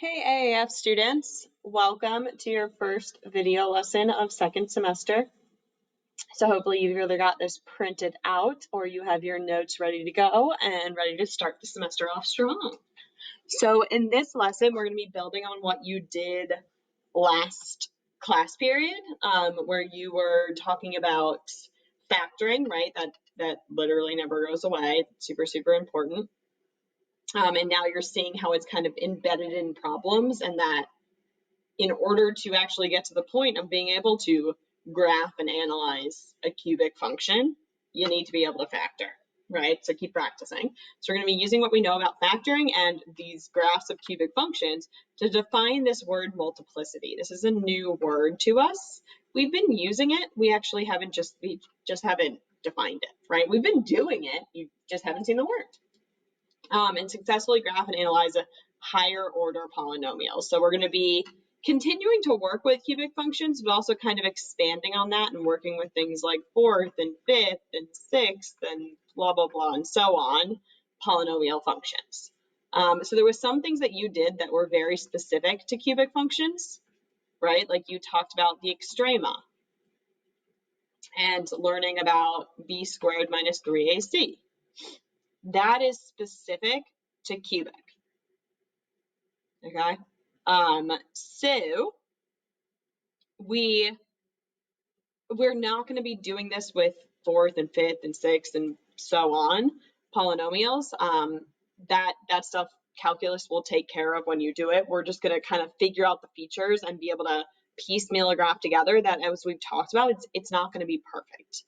Hey AAF students, welcome to your first video lesson of second semester. So hopefully you've either got this printed out or you have your notes ready to go and ready to start the semester off strong. So in this lesson, we're going to be building on what you did last class period, where you were talking about factoring, right? That literally never goes away. It's super, super important. And now you're seeing how it's kind of embedded in problems, and that in order to actually get to the point of being able to graph and analyze a cubic function, you need to be able to factor, right? So keep practicing. So we're going to be using what we know about factoring and these graphs of cubic functions to define this word multiplicity. This is a new word to us. We've been using it. We just haven't defined it, right? We've been doing it. You just haven't seen the word. And successfully graph and analyze a higher order polynomial. So we're going to be continuing to work with cubic functions, but also kind of expanding on that and working with things like fourth and fifth and sixth and blah, blah, blah, and so on, polynomial functions. So there was some things that you did that were very specific to cubic functions, right? Like you talked about the extrema and learning about b squared minus 3ac. That is specific to cubic. Okay. So we're not going to be doing this with fourth and fifth and sixth and so on polynomials. That stuff calculus will take care of when you do it. We're just going to kind of figure out the features and be able to piecemeal a graph together that, as we've talked about, it's not going to be perfect.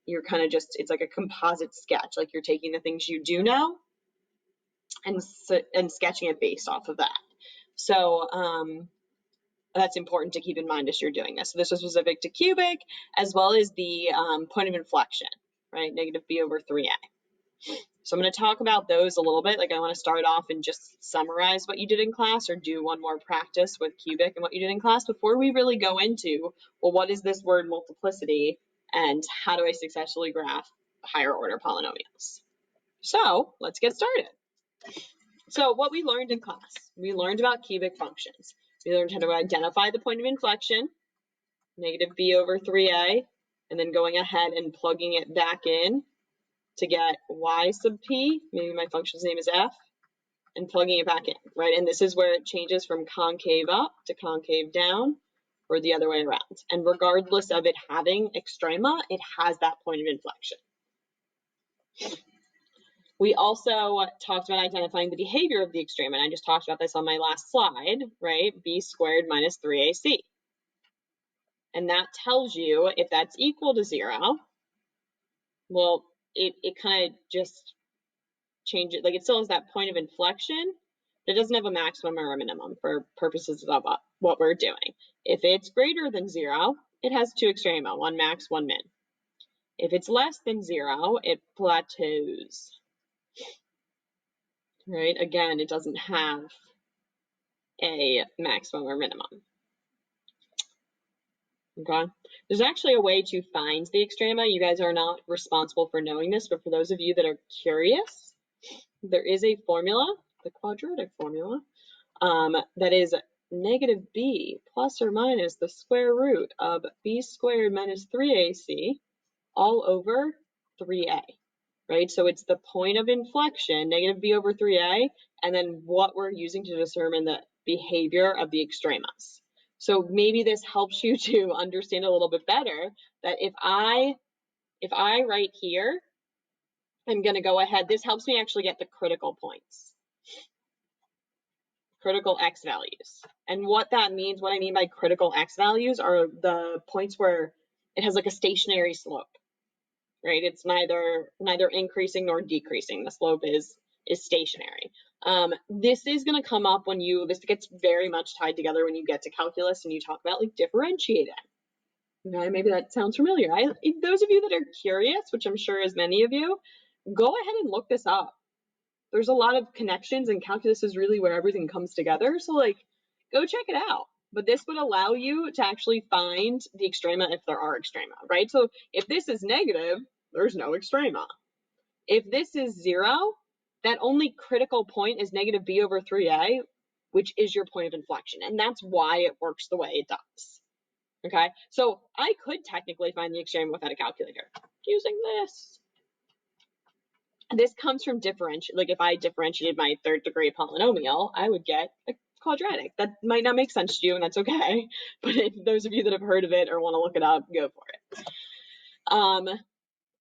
You're kind of just, it's like a composite sketch, like you're taking the things you do know and sketching it based off of that. So that's important to keep in mind as you're doing this. So this was specific to cubic, as well as the point of inflection, right? Negative b over 3a. So I'm going to talk about those a little bit. Like I want to start off and just summarize what you did in class, or do one more practice with cubic and what you did in class before we really go into, well, what is this word multiplicity and how do I successfully graph higher order polynomials? So let's get started. So what we learned in class, we learned about cubic functions. We learned how to identify the point of inflection, negative b over 3a, and then going ahead and plugging it back in to get y sub p, maybe my function's name is f, and plugging it back in, right? And this is where it changes from concave up to concave down, or the other way around. And regardless of it having extrema, it has that point of inflection. We also talked about identifying the behavior of the extrema, and I just talked about this on my last slide, right? B squared minus 3ac. And that tells you if that's equal to 0, well, it kind of just changes, like it still has that point of inflection, but it doesn't have a maximum or a minimum for purposes of what we're doing. If it's greater than 0, it has two extrema, one max, one min. If it's less than 0, it plateaus. Right? Again, it doesn't have a maximum or minimum. Okay. There's actually a way to find the extrema. You guys are not responsible for knowing this, but for those of you that are curious, there is a formula, the quadratic formula, that is negative b plus or minus the square root of b squared minus 3ac all over 3a. Right? So it's the point of inflection, negative b over 3a, and then what we're using to determine the behavior of the extremas. So maybe this helps you to understand a little bit better that if I write here, I'm going to go ahead. This helps me actually get the critical points, critical x values. And what that means, what I mean by critical x values are the points where it has like a stationary slope. Right? It's neither increasing nor decreasing. The slope is stationary. This is going to come up when this gets very much tied together when you get to calculus and you talk about like differentiating. Okay, maybe that sounds familiar. Those of you that are curious, which I'm sure is many of you, go ahead and look this up. There's a lot of connections, and calculus is really where everything comes together. So like, go check it out. But this would allow you to actually find the extrema if there are extrema, right? So if this is negative, there's no extrema. If this is 0, that only critical point is negative b over 3a. which is your point of inflection. And that's why it works the way it does. Okay, so I could technically find the extrema without a calculator using this. This comes from differentiate. Like if I differentiated my third degree polynomial, I would get a quadratic. That might not make sense to you, and that's okay. But if those of you that have heard of it or want to look it up, go for it.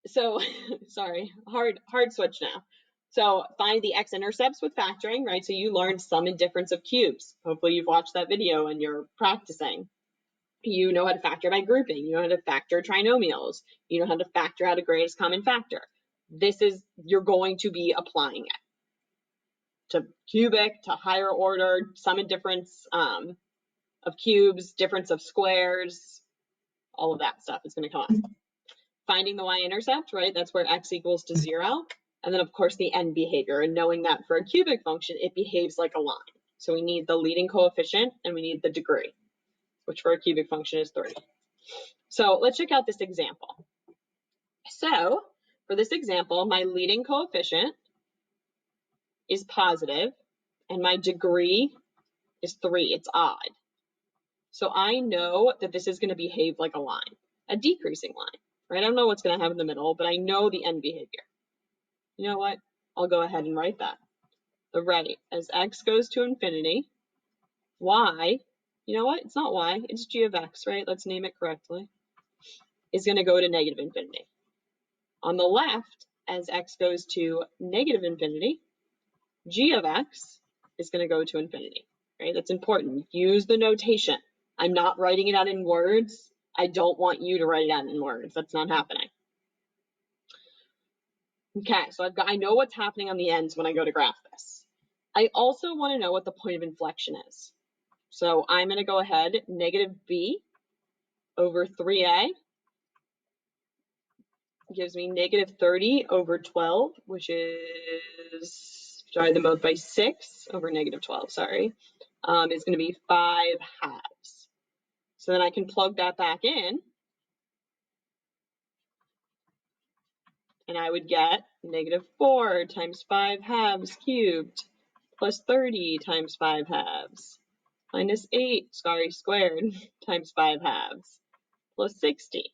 So sorry, hard switch now. So find the x-intercepts with factoring, right? So you learned sum and difference of cubes. Hopefully you've watched that video and you're practicing. You know how to factor by grouping. You know how to factor trinomials. You know how to factor out a greatest common factor. This is, you're going to be applying it to cubic, to higher order, sum and difference of cubes, difference of squares, all of that stuff is going to come up. Finding the y-intercept, right? That's where x equals to 0. And then, of course, the end behavior. And knowing that for a cubic function, it behaves like a line. So we need the leading coefficient and we need the degree, which for a cubic function is 3. So let's check out this example. So for this example, my leading coefficient is positive and my degree is 3. It's odd. So I know that this is going to behave like a line, a decreasing line, right? I don't know what's going to happen in the middle, but I know the end behavior. You know what? I'll go ahead and write that. The right, as x goes to infinity, y, you know what? It's not y, it's g of x, right? Let's name it correctly, is going to go to negative infinity. On the left, as x goes to negative infinity, g of x is going to go to infinity, right? That's important. Use the notation. I'm not writing it out in words. I don't want you to write it out in words. That's not happening. Okay, so I know what's happening on the ends when I go to graph this. I also want to know what the point of inflection is. So I'm going to go ahead, negative b over 3a gives me negative 30 over 12, which is, divide them both by 6 over negative 12, sorry, is going to be 5 halves. So then I can plug that back in, and I would get negative 4 times 5 halves cubed plus 30 times 5 halves minus 8, sorry, squared times 5 halves plus 60.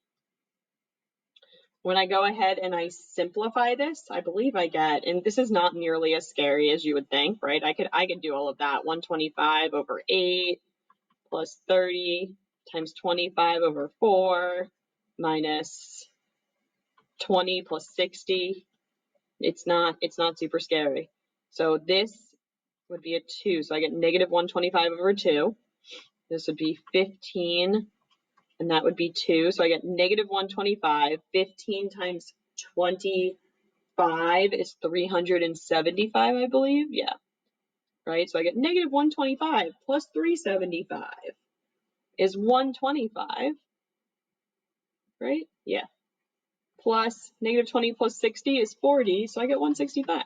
When I go ahead and I simplify this, I believe I get, and this is not nearly as scary as you would think, right? I could do all of that. 125 over 8 plus 30 times 25 over 4 minus 20 plus 60. It's not super scary. So this would be a 2. So I get negative 125 over 2. This would be 15, and that would be 2. So I get negative 125. 15 times 25 is 375, I believe. Yeah. Right? So I get negative 125 plus 375 is 125. Right? Yeah. Plus negative 20 plus 60 is 40. So I get 165.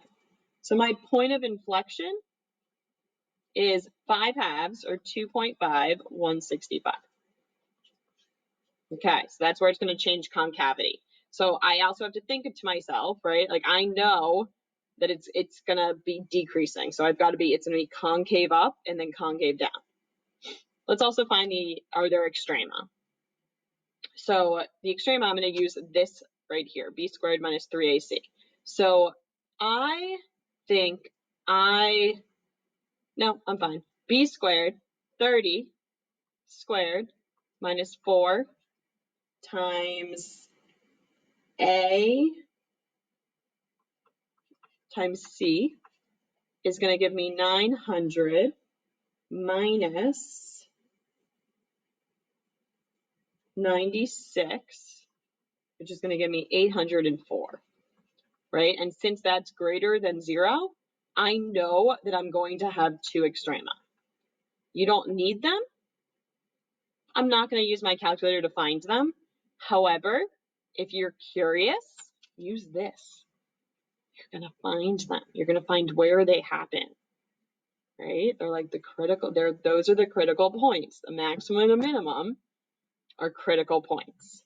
So my point of inflection is 5 halves, or 2.5, 165. Okay, so that's where it's going to change concavity. So I also have to think to myself, right? Like I know that it's going to be decreasing. So I've got to be, it's going to be concave up and then concave down. Let's also find are there extrema? So the extrema, I'm going to use this right here, b squared minus 3ac. So I think no, I'm fine. B squared, 30 squared minus 4 times A times C is going to give me 900 minus 96, which is going to give me 804, right? And since that's greater than 0, I know that I'm going to have 2 extrema. You don't need them. I'm not going to use my calculator to find them. However, if you're curious, use this. You're going to find them. You're going to find where they happen, right? They're like the critical, those are the critical points. The maximum and the minimum are critical points.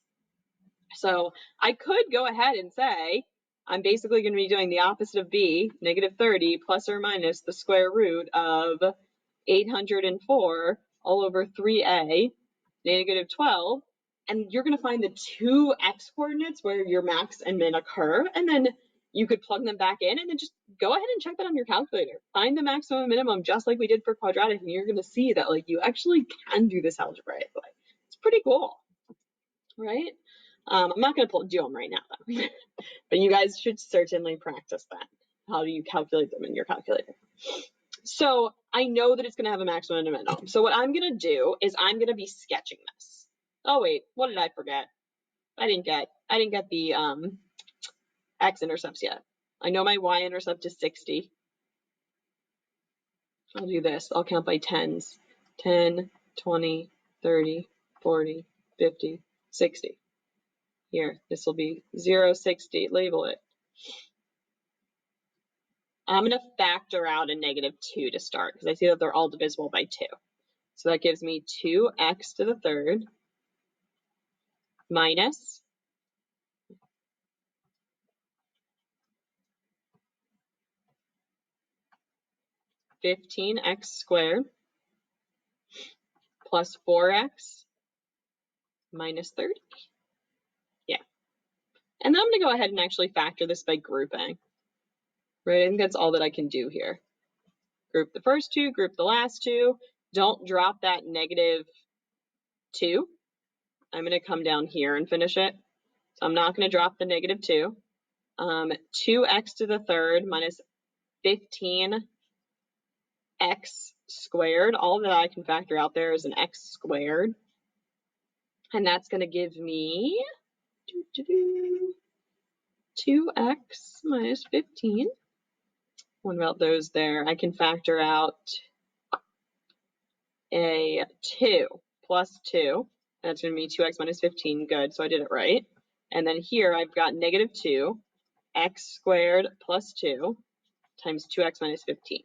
So I could go ahead and say, I'm basically going to be doing the opposite of b, negative 30 plus or minus the square root of 804 all over 3a, negative 12, and you're going to find the two x coordinates where your max and min occur, and then you could plug them back in and then just go ahead and check that on your calculator. Find the maximum and minimum just like we did for quadratic, and you're going to see that like you actually can do this algebraically. It's pretty cool, right? I'm not going to do them right now, though. But you guys should certainly practice that. How do you calculate them in your calculator? So I know that it's going to have a maximum and a minimum. So what I'm going to do is I'm going to be sketching this. Oh wait, what did I forget? I didn't get the x-intercepts yet. I know my y-intercept is 60. I'll do this. I'll count by tens. 10, 20, 30, 40, 50, 60. Here, this will be 0, 60. Label it. I'm going to factor out a negative 2 to start because I see that they're all divisible by 2. So that gives me 2x to the third minus 15x squared plus 4x minus 30. Yeah. And then I'm going to go ahead and actually factor this by grouping. Right? I think that's all that I can do here. Group the first two, group the last two. Don't drop that negative 2. I'm going to come down here and finish it. So I'm not going to drop the negative 2. 2x to the third minus 15x squared. All that I can factor out there is an x squared. And that's going to give me 2x minus 15. What about those there? I can factor out a 2 plus 2. That's going to be 2x minus 15. Good, so I did it right. And then here I've got negative 2, x squared plus 2 times 2x minus 15.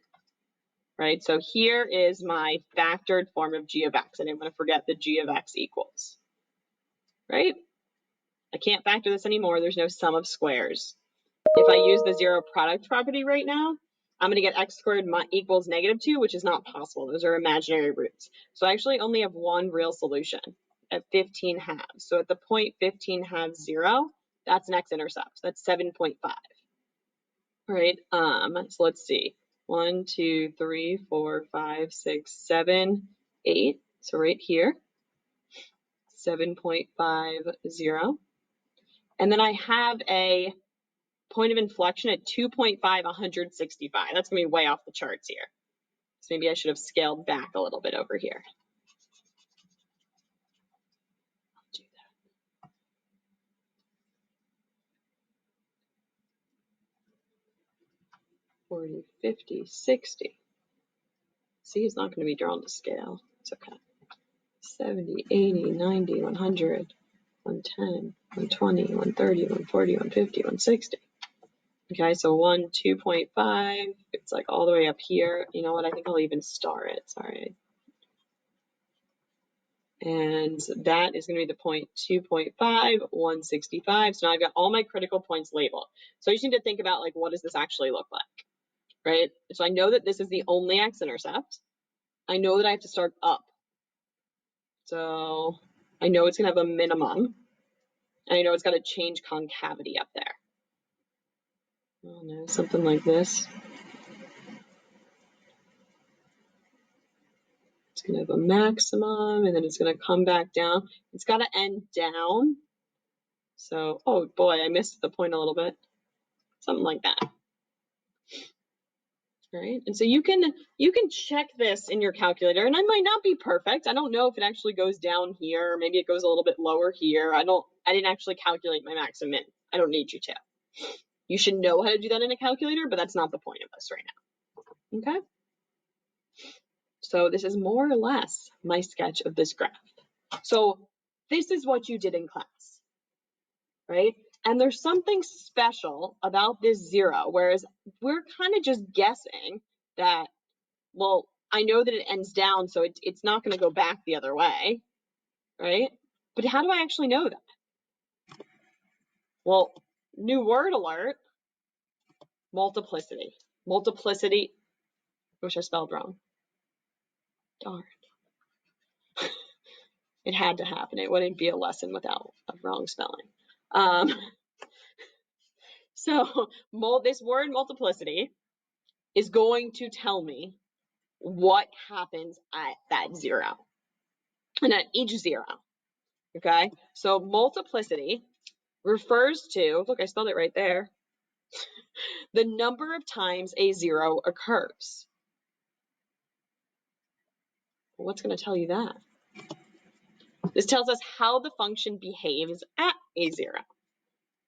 Right, so here is my factored form of g of x. I didn't want to forget the g of x equals. Right? I can't factor this anymore. There's no sum of squares. If I use the zero product property right now, I'm going to get x squared equals negative 2, which is not possible. Those are imaginary roots. So I actually only have one real solution at 15 halves. So at the point 15 halves 0, that's an x-intercept. That's 7.5. Right? So let's see. 1, 2, 3, 4, 5, 6, 7, 8. So right here, 7.50. And then I have a point of inflection at 2.5, 165. That's going to be way off the charts here. So maybe I should have scaled back a little bit over here. I'll do that. 40, 50, 60. See, it's not going to be drawn to scale. It's okay. 70, 80, 90, 100, 110, 120, 130, 140, 150, 160. Okay, so 2.5. It's like all the way up here. You know what? I think I'll even star it. Sorry. And that is going to be the point 2.5, 165. So now I've got all my critical points labeled. So I just need to think about like, what does this actually look like, right? So I know that this is the only x-intercept. I know that I have to start up. So I know it's going to have a minimum. And I know it's got to change concavity up there. I don't know, something like this. It's going to have a maximum, and then it's going to come back down. It's got to end down. So, oh boy, I missed the point a little bit. Something like that. Right, and so you can check this in your calculator, and it might not be perfect. I don't know if it actually goes down here, or maybe it goes a little bit lower here. I didn't actually calculate my max and min. I don't need you to. You should know how to do that in a calculator, but that's not the point of this right now. Okay? So this is more or less my sketch of this graph. So this is what you did in class, right? And there's something special about this 0, whereas we're kind of just guessing that, well, I know that it ends down, so it's not going to go back the other way, right? But how do I actually know that? Well, new word alert, multiplicity. Multiplicity, which I spelled wrong. Darn. It had to happen. It wouldn't be a lesson without a wrong spelling. So this word multiplicity is going to tell me what happens at that zero and at each zero. Okay, so multiplicity refers to, look, I spelled it right there, the number of times a zero occurs. What's going to tell you that? This tells us how the function behaves at a zero.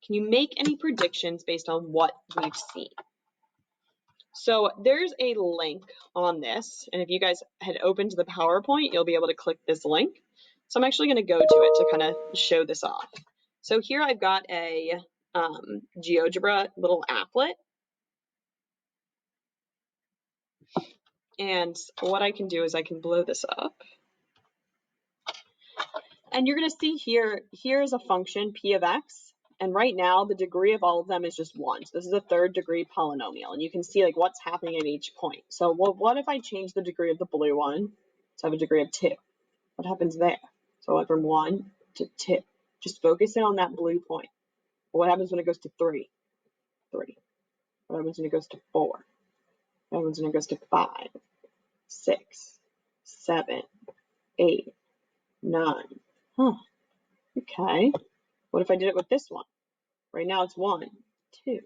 Can you make any predictions based on what we've seen? So there's a link on this, and if you guys had opened the PowerPoint, you'll be able to click this link. So I'm actually going to go to it to kind of show this off. So here I've got a GeoGebra little applet. And what I can do is I can blow this up. And you're going to see here's a function, p of x. And right now, the degree of all of them is just 1. So this is a third degree polynomial. And you can see like what's happening at each point. So well, what if I change the degree of the blue one to have a degree of 2? What happens there? So I went from 1 to 2. Just focus in on that blue point. What happens when it goes to 3? 3. What happens when it goes to 4? What happens when it goes to 5, 6, 7, 8, 9? Huh. Okay. What if I did it with this one? Right now it's 1, 2,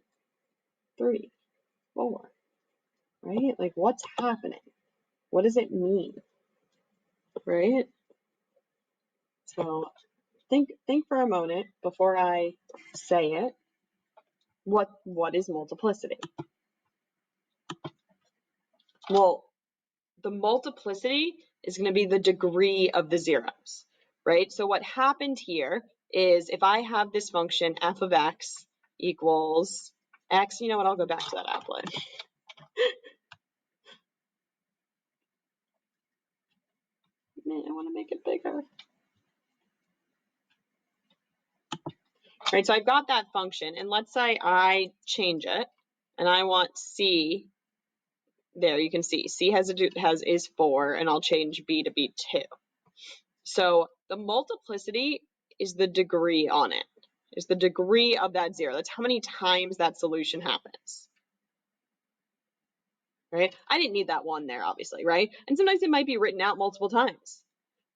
3, 4. Right? Like what's happening? What does it mean? Right? So think for a moment before I say it. What is multiplicity? Well, the multiplicity is going to be the degree of the zeros, right? So what happened here is if I have this function f of x equals x, you know what, I'll go back to that applet. I want to make it bigger. Right, so I've got that function, and let's say I change it, and I want c. There, you can see c is 4, and I'll change b to be 2. So the multiplicity is the degree on it. Is the degree of that zero. That's how many times that solution happens. Right? I didn't need that 1 there, obviously, right? And sometimes it might be written out multiple times.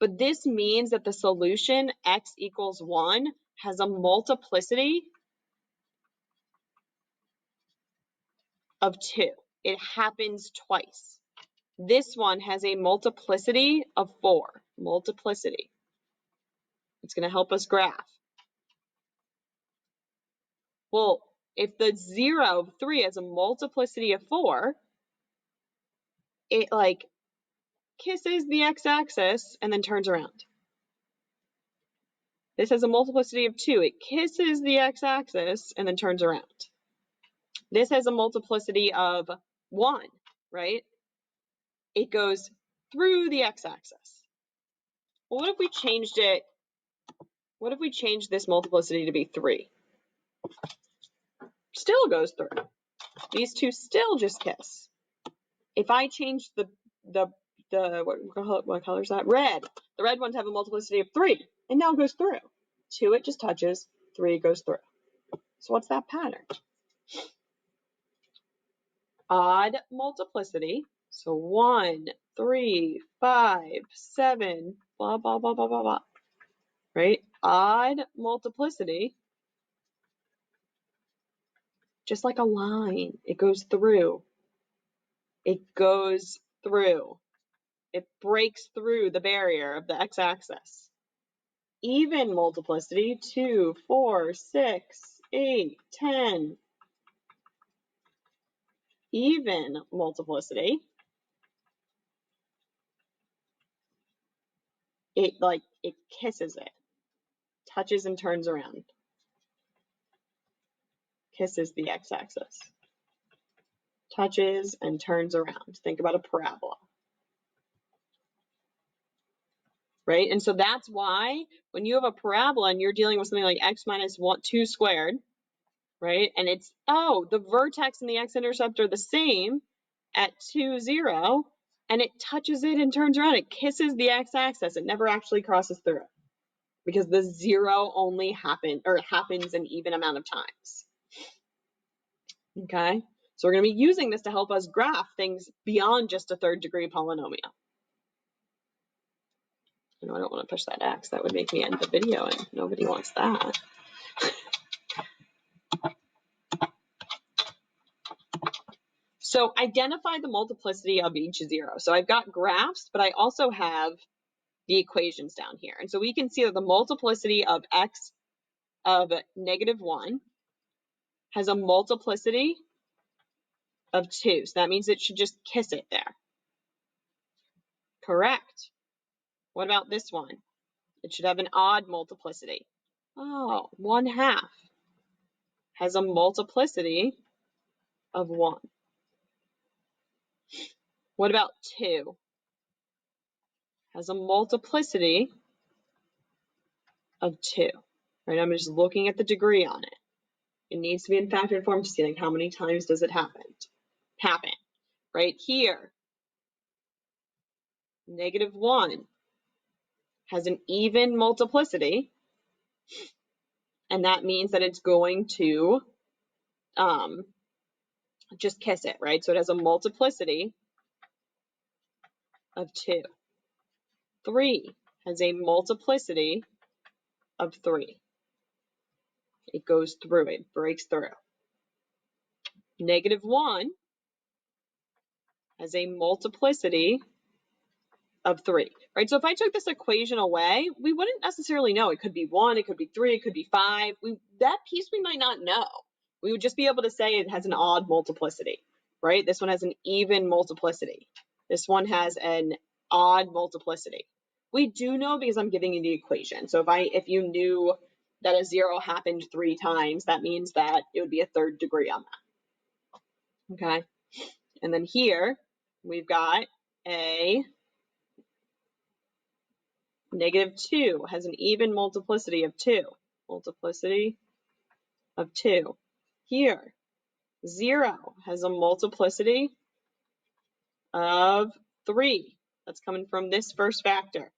But this means that the solution x equals 1 has a multiplicity of 2. It happens twice. This one has a multiplicity of 4. Multiplicity. It's going to help us graph. Well, if the 0 of 3 has a multiplicity of 4, it like kisses the x-axis and then turns around. This has a multiplicity of 2. It kisses the x-axis and then turns around. This has a multiplicity of 1, right? It goes through the x-axis. Well, what if we changed it? What if we changed this multiplicity to be 3? Still goes through. These two still just kiss. If I change the what color is that? Red. The red ones have a multiplicity of 3, and now goes through. 2 it just touches, 3 goes through. So what's that pattern? Odd multiplicity. So 1, 3, 5, 7, blah, blah, blah, blah, blah, blah. Right? Odd multiplicity. Just like a line. It goes through. It goes through. It breaks through the barrier of the x-axis. Even multiplicity, 2, 4, 6, 8, 10. Even multiplicity. It kisses it. Touches and turns around. Kisses the x-axis. Touches and turns around. Think about a parabola. Right? And so that's why when you have a parabola and you're dealing with something like x minus 2 squared, right? And it's, oh, the vertex and the x-intercept are the same at 2, 0. and it touches it and turns around. It kisses the x-axis. It never actually crosses through it because the 0 only happens an even amount of times. Okay, so we're going to be using this to help us graph things beyond just a third degree polynomial. No, I don't want to push that X. That would make me end the video, and nobody wants that. So identify the multiplicity of each 0. So I've got graphs, but I also have the equations down here. And so we can see that the multiplicity of x of -1 has a multiplicity of 2. So that means it should just kiss it there. Correct. What about this one? It should have an odd multiplicity. Oh, 1/2 has a multiplicity of 1. What about 2? Has a multiplicity of 2. Right? I'm just looking at the degree on it. It needs to be in factored form to see like how many times does it happen. Right here, -1 has an even multiplicity, and that means that it's going to just kiss it, right? So it has a multiplicity of 2. 3 has a multiplicity of 3. It goes through, it breaks through. -1 has a multiplicity of 3, right? So if I took this equation away, we wouldn't necessarily know. It could be 1, it could be 3, it could be 5. That piece we might not know. We would just be able to say it has an odd multiplicity, right? This one has an even multiplicity. This one has an odd multiplicity. We do know because I'm giving you the equation. So if you knew that a 0 happened 3 times, that means that it would be a third degree on that. Okay? And then here we've got a -2 has an even multiplicity of 2. Multiplicity of 2. Here, 0 has a multiplicity of 3. That's coming from this first factor.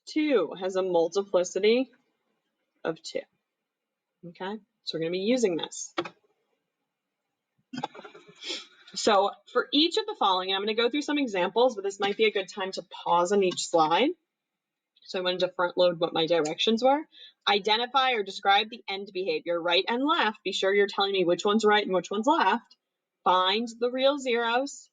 2 has a multiplicity of 2. Okay, so we're going to be using this. So for each of the following, I'm going to go through some examples, but this might be a good time to pause on each slide. So I wanted to front load what my directions were. Identify or describe the end behavior, right and left. Be sure you're telling me which one's right and which one's left. Find the real zeros.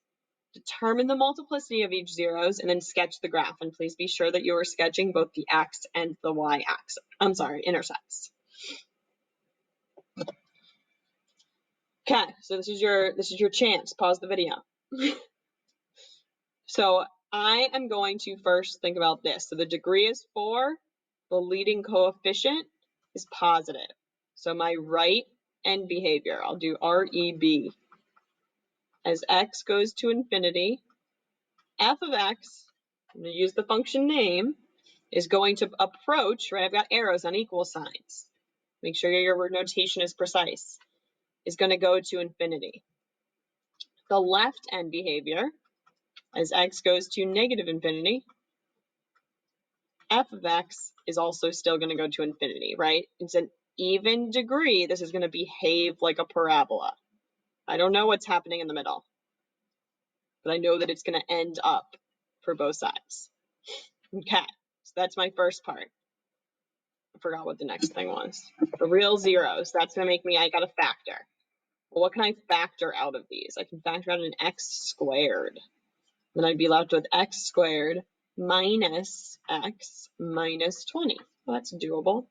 Determine the multiplicity of each zeros, and then sketch the graph. And please be sure that you are sketching both the x and the y axis. Intersects. Okay, so this is your chance. Pause the video. So I am going to first think about this. So the degree is 4. The leading coefficient is positive. So my right end behavior, I'll do REB. As x goes to infinity, f of x, I'm going to use the function name, is going to approach, right? I've got arrows on equal signs. Make sure your word notation is precise. Is going to go to infinity. The left end behavior, as x goes to negative infinity, f of x is also still going to go to infinity, right? It's an even degree. This is going to behave like a parabola. I don't know what's happening in the middle, but I know that it's going to end up for both sides. Okay, so that's my first part. I forgot what the next thing was. The real zeros, that's going to make me, I got to factor. Well, what can I factor out of these? I can factor out an x squared. Then I'd be left with x squared minus x minus 20. Well, that's doable.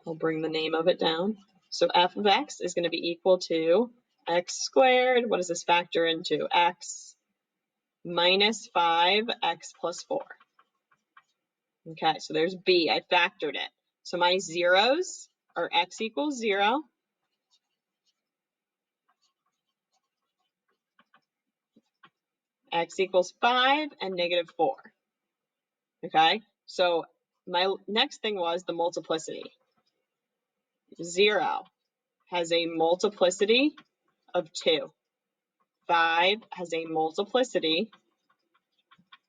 I'll bring the name of it down. So f of x is going to be equal to x squared. What does this factor into? X minus 5x plus 4. Okay, so there's b. I factored it. So my zeros are x equals 0. X equals 5 and -4. Okay, so my next thing was the multiplicity. 0 has a multiplicity of 2. 5 has a multiplicity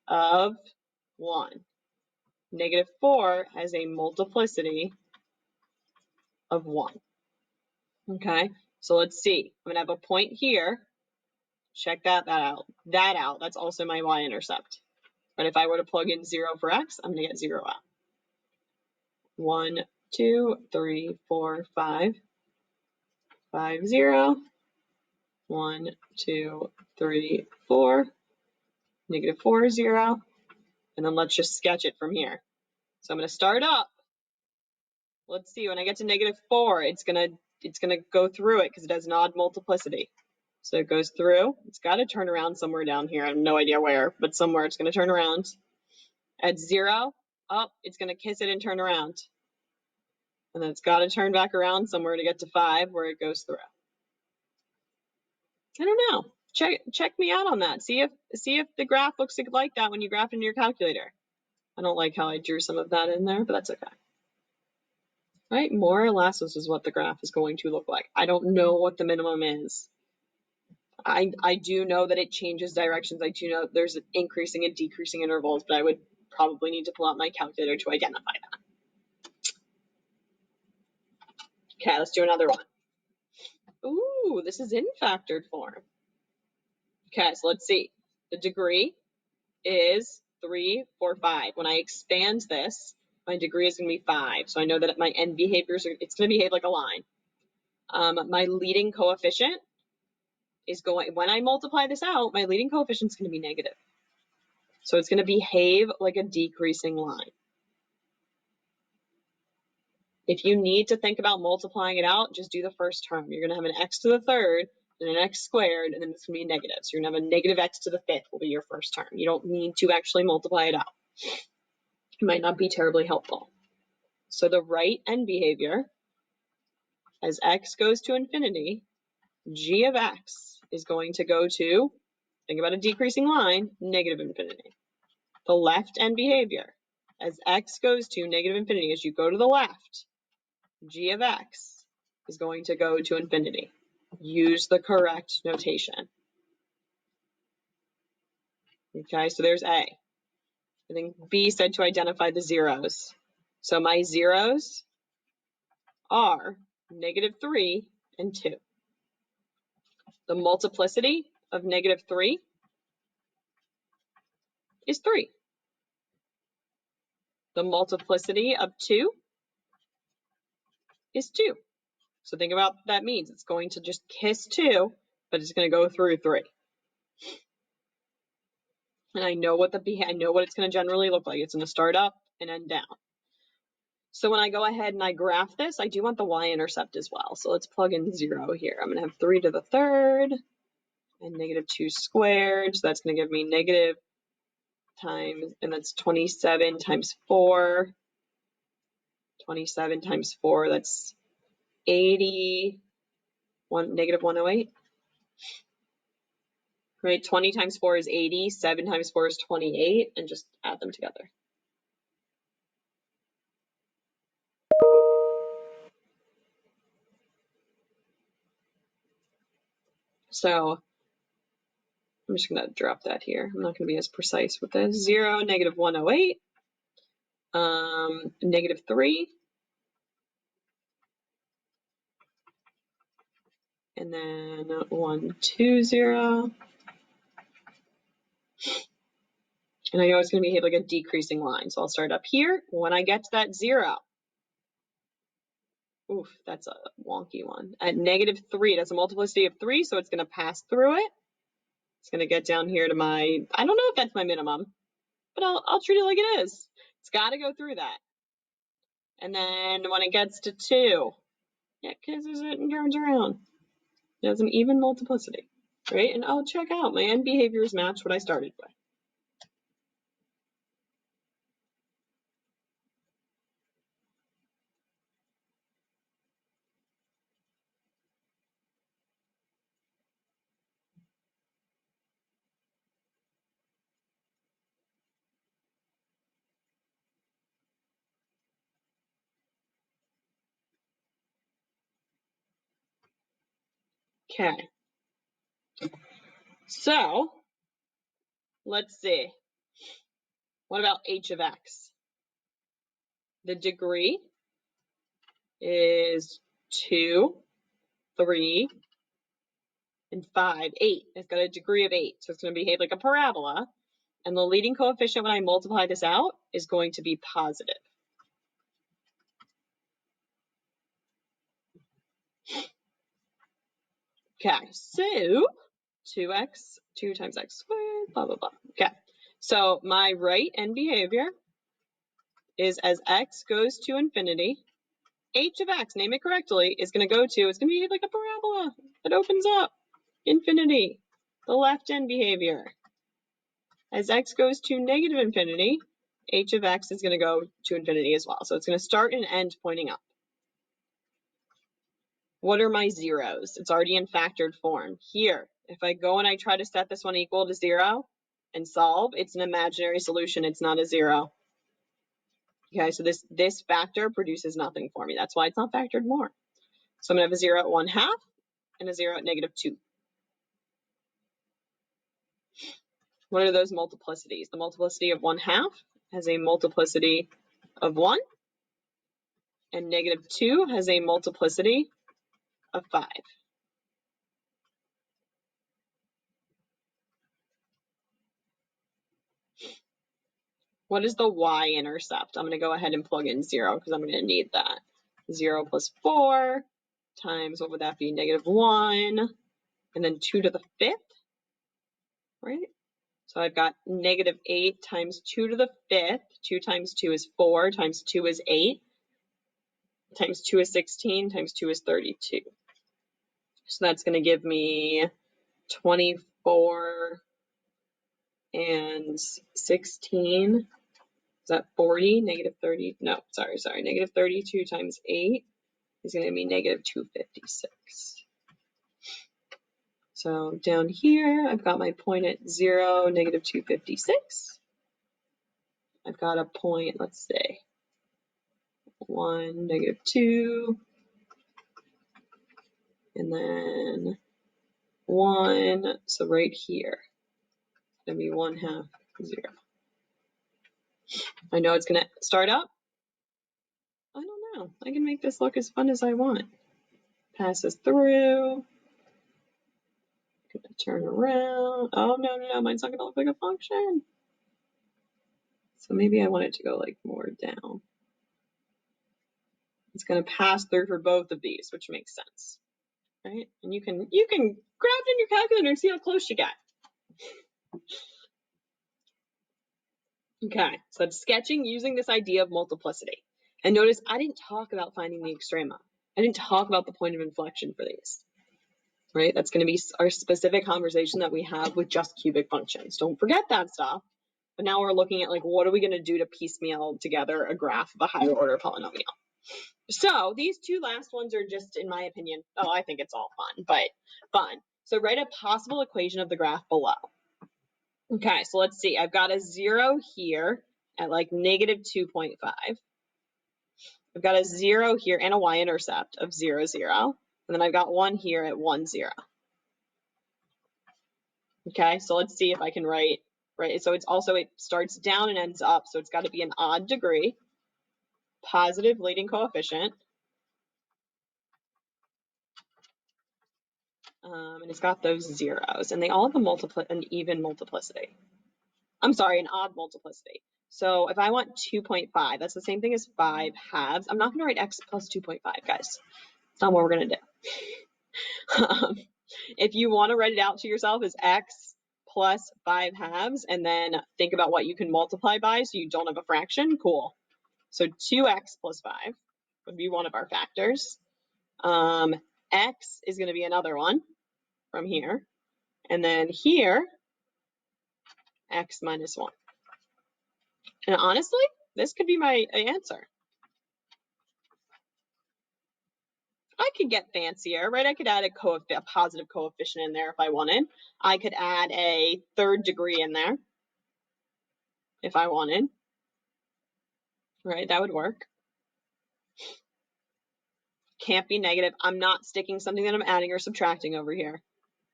of 1. Negative 4 has a multiplicity of 1. Okay, so let's see. I'm going to have a point here. Check that out. That's also my y-intercept. But if I were to plug in 0 for x, I'm going to get 0 out. 1, 2, 3, 4, 5. 5, 0. 1, 2, 3, 4. Negative 4, 0. And then let's just sketch it from here. So I'm going to start up. Let's see, when I get to negative 4, it's gonna go through it because it has an odd multiplicity. So it goes through. It's got to turn around somewhere down here. I have no idea where, but somewhere it's going to turn around. At 0, up, it's going to kiss it and turn around. And then it's got to turn back around somewhere to get to 5 where it goes through. I don't know. Check me out on that. See if the graph looks like that when you graph it in your calculator. I don't like how I drew some of that in there, but that's okay. Right? More or less, this is what the graph is going to look like. I don't know what the minimum is. I do know that it changes directions. I do know there's increasing and decreasing intervals, but I would probably need to pull out my calculator to identify that. Okay, let's do another one. Ooh, this is in factored form. Okay, so let's see. The degree is 3, 4, 5. When I expand this, my degree is going to be 5. So I know that my end behaviors it's going to behave like a line. My leading coefficient is going, when I multiply this out, my leading coefficient is going to be negative. So it's going to behave like a decreasing line. If you need to think about multiplying it out, just do the first term. You're going to have an x to the third and an x squared, and then it's going to be negative. So you're going to have a negative x to the fifth will be your first term. You don't need to actually multiply it out. It might not be terribly helpful. So the right end behavior, as x goes to infinity, g of x is going to go to, think about a decreasing line, negative infinity. The left end behavior, as x goes to negative infinity, as you go to the left, g of x is going to go to infinity. Use the correct notation. Okay, so there's A. I think B said to identify the zeros. So my zeros are negative 3 and 2. The multiplicity of negative 3 is 3. The multiplicity of 2 is 2. So think about what that means. It's going to just kiss 2, but it's going to go through 3. And I know what it's going to generally look like. It's going to start up and end down. So when I go ahead and I graph this, I do want the y-intercept as well. So let's plug in 0 here. I'm going to have 3 to the third and negative 2 squared. So that's going to give me negative times, and that's 27 times 4. 27 times 4, that's 80. Negative 108. Right, 20 times 4 is 80. 7 times 4 is 28. And just add them together. So I'm just going to drop that here. I'm not going to be as precise with this. 0, negative 108, negative 3, and then 1, 2, 0. And I know it's going to behave like a decreasing line. So I'll start up here. When I get to that 0, oof, that's a wonky one. At negative 3, that's a multiplicity of 3, so it's going to pass through it. It's going to get down here to my, I don't know if that's my minimum, but I'll treat it like it is. It's got to go through that. And then when it gets to 2, it kisses it and turns around. It has an even multiplicity, right? And oh, check out, my end behaviors match what I started with. Okay. So let's see. What about h of x? The degree is 2, 3, and 5, 8. It's got a degree of 8, so it's going to behave like a parabola. And the leading coefficient when I multiply this out is going to be positive. Okay, so 2x, 2 times x squared, blah, blah, blah. Okay, so my right end behavior is as x goes to infinity, h of x, name it correctly, is going to go to, it's going to be like a parabola that opens up, infinity. The left end behavior, as x goes to negative infinity, h of x is going to go to infinity as well. So it's going to start and end pointing up. What are my zeros? It's already in factored form. Here, if I go and I try to set this one equal to 0 and solve, it's an imaginary solution. It's not a 0. Okay, so this factor produces nothing for me. That's why it's not factored more. So I'm going to have a 0 at 1/2 and a 0 at -2. What are those multiplicities? The multiplicity of 1/2 has a multiplicity of 1, and -2 has a multiplicity of 5. What is the y-intercept? I'm going to go ahead and plug in 0 because I'm going to need that. 0 plus 4 times, what would that be? -1, and then 2 to the 5th, right? So I've got -8 times 2 to the 5th. 2 times 2 is 4, times 2 is 8, times 2 is 16, times 2 is 32. So that's going to give me 24 and 16. Is that 40? -30? No, sorry. -32 times 8 is going to be -256. So down here, I've got my point at 0, -256. I've got a point, let's say, 1, -2, and then 1. So right here, it's going to be 1/2, 0. I know it's going to start up. I don't know. I can make this look as fun as I want. Passes through. Gonna turn around. Oh, no, mine's not going to look like a function. So maybe I want it to go like more down. It's going to pass through for both of these, which makes sense, right? And you can grab it in your calculator and see how close you get. Okay, so that's sketching using this idea of multiplicity. And notice I didn't talk about finding the extrema. I didn't talk about the point of inflection for these, right? That's going to be our specific conversation that we have with just cubic functions. Don't forget that stuff. But now we're looking at like, what are we going to do to piecemeal together a graph of a higher order polynomial? So these two last ones are just, in my opinion, oh, I think it's all fun, but fun. So write a possible equation of the graph below. Okay, so let's see. I've got a 0 here at like -2.5. I've got a 0 here and a y-intercept of 0, 0. And then I've got 1 here at 1, 0. Okay, so let's see if I can write, right? So it's also, it starts down and ends up, so it's got to be an odd degree, positive leading coefficient. And it's got those zeros, and they all have an even multiplicity. I'm sorry, an odd multiplicity. So if I want 2.5, that's the same thing as 5 halves. I'm not going to write x plus 2.5, guys. That's not what we're going to do. If you want to write it out to yourself as x plus 5 halves, and then think about what you can multiply by so you don't have a fraction, cool. So 2x plus 5 would be one of our factors. X is going to be another one from here. And then here, x minus 1. And honestly, this could be my answer. I could get fancier, right? I could add a positive coefficient in there if I wanted. I could add a third degree in there if I wanted, right? That would work. Can't be negative. I'm not sticking something that I'm adding or subtracting over here.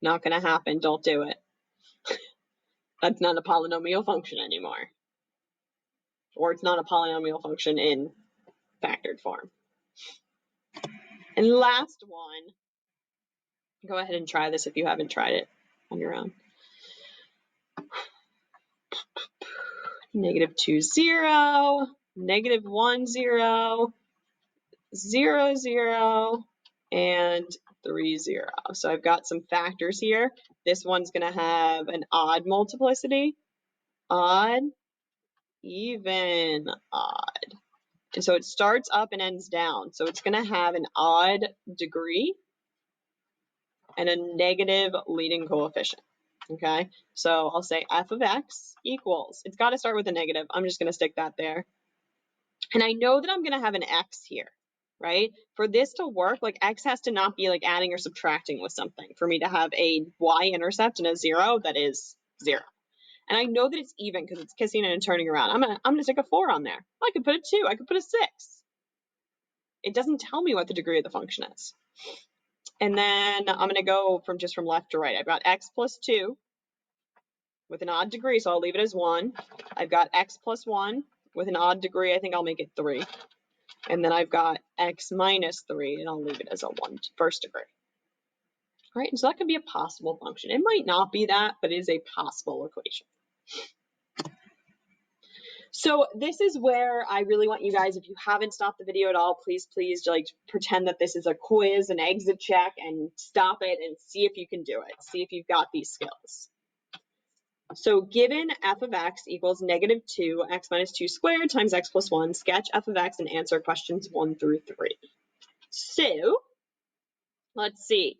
Not going to happen. Don't do it. That's not a polynomial function anymore. Or it's not a polynomial function in factored form. And last one, go ahead and try this if you haven't tried it on your own. -2, 0, -1, 0, 0, 0, and 3, 0. So I've got some factors here. This one's going to have an odd multiplicity, odd, even, odd. And so it starts up and ends down. So it's going to have an odd degree and a negative leading coefficient. Okay, so I'll say f of x equals, it's got to start with a negative. I'm just going to stick that there. And I know that I'm going to have an x here, right? For this to work, like x has to not be like adding or subtracting with something for me to have a y-intercept and a 0 that is 0. And I know that it's even because it's kissing and turning around. I'm gonna stick a 4 on there. I could put a 2. I could put a 6. It doesn't tell me what the degree of the function is. And then I'm going to go from left to right. I've got x plus 2 with an odd degree, so I'll leave it as 1. I've got x plus 1 with an odd degree. I think I'll make it 3. And then I've got x minus 3, and I'll leave it as a 1 first degree. All right, and so that could be a possible function. It might not be that, but it is a possible equation. So this is where I really want you guys, if you haven't stopped the video at all, please like pretend that this is a quiz, an exit check, and stop it and see if you can do it. See if you've got these skills. So given f of x equals -2 x minus 2 squared times x plus 1, sketch f of x and answer questions 1 through 3. So let's see.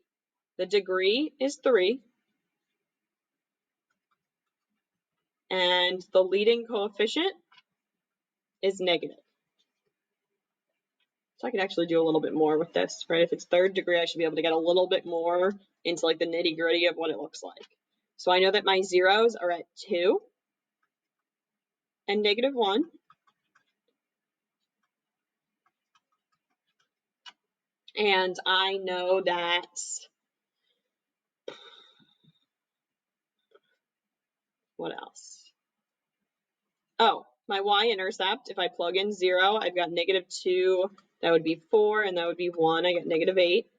The degree is 3. And the leading coefficient is negative. So I can actually do a little bit more with this, right? If it's third degree, I should be able to get a little bit more into like the nitty gritty of what it looks like. So I know that my zeros are at 2 and -1. And I know that, what else? Oh, my y-intercept, if I plug in 0, I've got -2, that would be 4, and that would be 1. I get -8.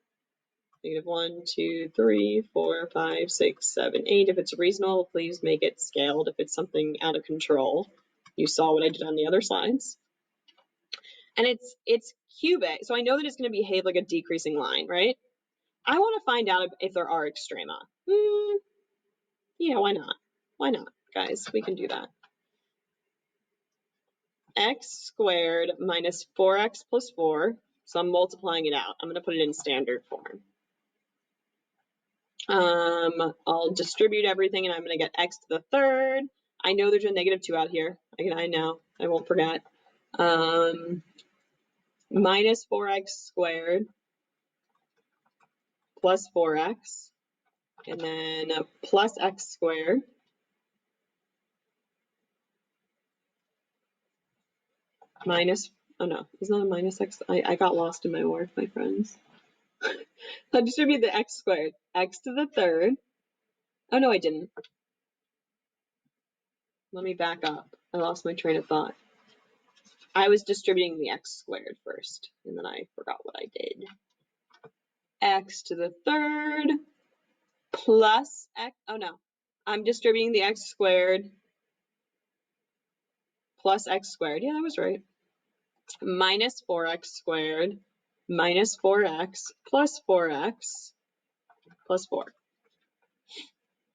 -1, 2, 3, 4, 5, 6, 7, 8. If it's reasonable, please make it scaled. If it's something out of control, you saw what I did on the other slides. And it's cubic, so I know that it's going to behave like a decreasing line, right? I want to find out if there are extrema. Yeah, why not? Why not, guys? We can do that. X squared minus 4x plus 4. So I'm multiplying it out. I'm going to put it in standard form. I'll distribute everything, and I'm going to get x to the third. I know there's a -2 out here. I know. I won't forget. Minus 4x squared plus 4x, and then plus x squared. Minus, oh no, it's not a minus x. I got lost in my work, my friends. I'll distribute the x squared. X to the third. Oh no, I didn't. Let me back up. I lost my train of thought. I was distributing the x squared first, and then I forgot what I did. X to the third plus x, oh no, I'm distributing the x squared plus x squared. Yeah, that was right. Minus 4x squared minus 4x plus 4x plus 4.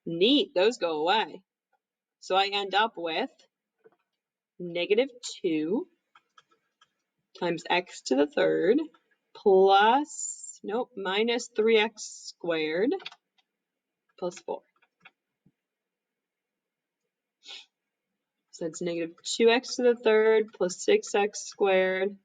Neat, those go away. So I end up with -2 times x to the third plus, nope, minus 3x squared plus 4. So that's -2x to the third plus 6x squared.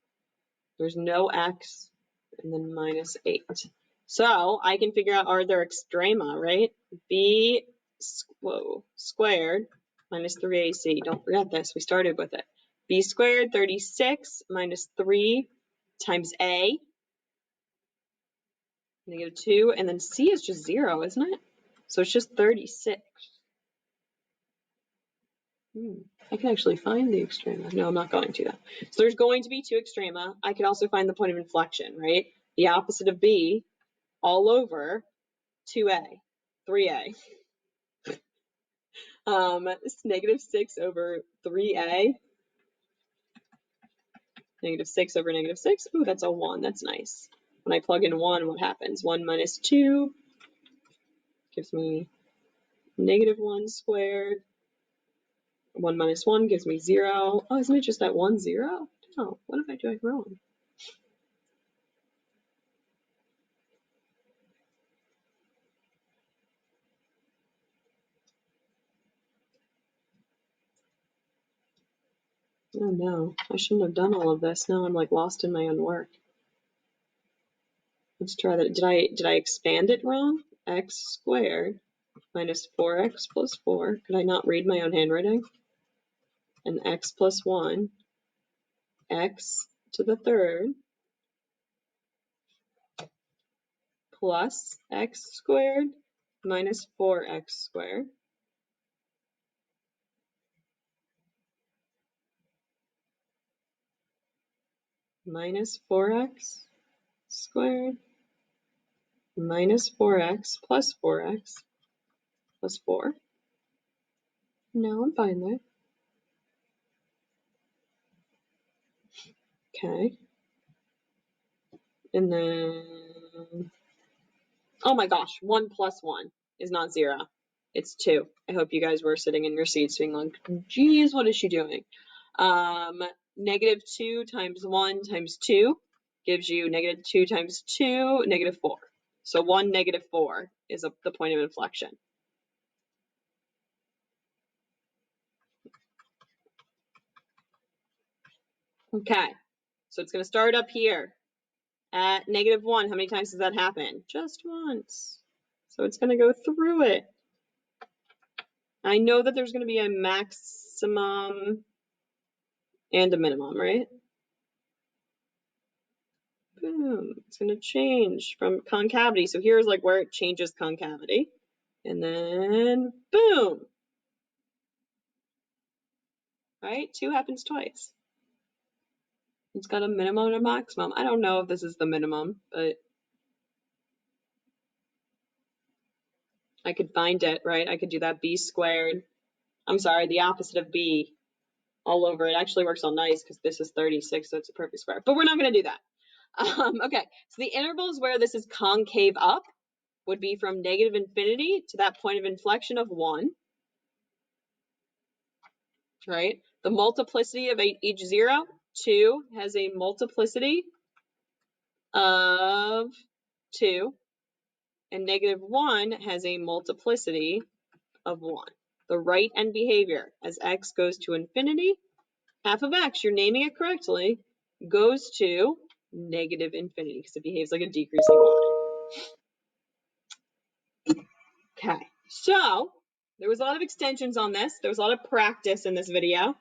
There's no x, and then minus 8. So I can figure out, are there extrema, right? B squared minus 3ac. Don't forget this, we started with it. B squared, 36 minus 3 times a, -2, and then c is just 0, isn't it? So it's just 36. I can actually find the extrema. No, I'm not going to though. So there's going to be two extrema. I could also find the point of inflection, right? The opposite of b all over 2a, 3a. It's negative 6 over 3a. Negative 6 over negative 6. Ooh, that's a 1. That's nice. When I plug in 1, what happens? 1 minus 2 gives me negative 1 squared. 1 minus 1 gives me 0. Oh, isn't it just that 1, 0? No, what am I doing wrong? Oh no, I shouldn't have done all of this. Now I'm like lost in my own work. Let's try that. Did I expand it wrong? X squared minus 4x plus 4. Could I not read my own handwriting? And x plus 1, x to the third, plus x squared minus 4x squared minus 4x squared minus 4x plus 4x plus 4. No, I'm fine there. Okay. And then, oh my gosh, 1 plus 1 is not 0. It's 2. I hope you guys were sitting in your seats being like, geez, what is she doing? Negative 2 times 1 times 2 gives you negative 2 times 2, negative 4. So 1, negative 4 is the point of inflection. Okay, so it's going to start up here at negative 1. How many times does that happen? Just once. So it's going to go through it. I know that there's going to be a maximum and a minimum, right? Boom. It's going to change from concavity. So here's like where it changes concavity. And then boom. Right? 2 happens twice. It's got a minimum and a maximum. I don't know if this is the minimum, but I could find it, right? I could do that b squared. I'm sorry, the opposite of b all over. It actually works all nice because this is 36, so it's a perfect square. But we're not going to do that. Okay, so the intervals where this is concave up would be from negative infinity to that point of inflection of 1. Right? The multiplicity of each 0, 2 has a multiplicity of 2, and negative 1 has a multiplicity of 1. The right end behavior as x goes to infinity, half of x, you're naming it correctly, goes to negative infinity because it behaves like a decreasing line. Okay, so there was a lot of extensions on this. There was a lot of practice in this video.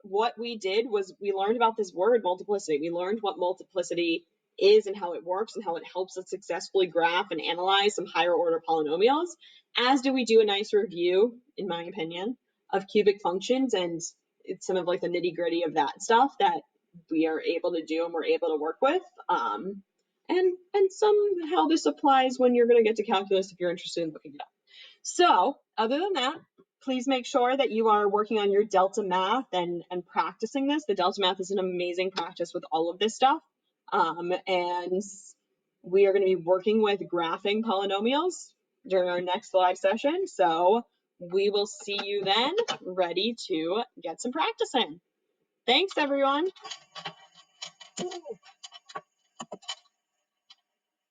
What we did was we learned about this word multiplicity. We learned what multiplicity is and how it works and how it helps us successfully graph and analyze some higher order polynomials, as do we do a nice review, in my opinion, of cubic functions and it's some of like the nitty gritty of that stuff that we are able to do and we're able to work with. And somehow this applies when you're going to get to calculus if you're interested in looking it up. So other than that, please make sure that you are working on your delta math and practicing this. The delta math is an amazing practice with all of this stuff. And we are going to be working with graphing polynomials during our next live session. So we will see you then, ready to get some practice in. Thanks, everyone.